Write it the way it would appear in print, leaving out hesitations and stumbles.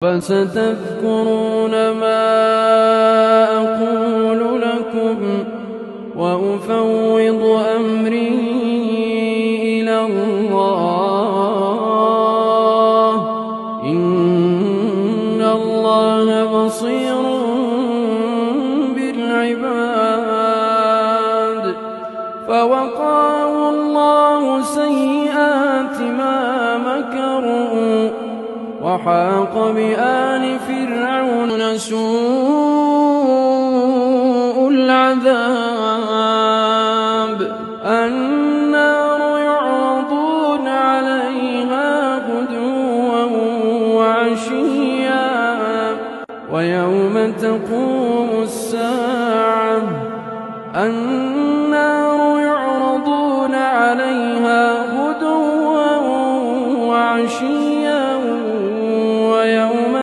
فستذكرون ما أقول لكم وأفوض أمري إلى الله إن الله بصير بالعباد. فوقاه الله سيئات ما مكروا وحاق بآل فرعون سوء العذاب. النار يعرضون عليها غدوا وعشيا ويوم تقوم الساعة النار يعرضون عليها غدوا وعشيا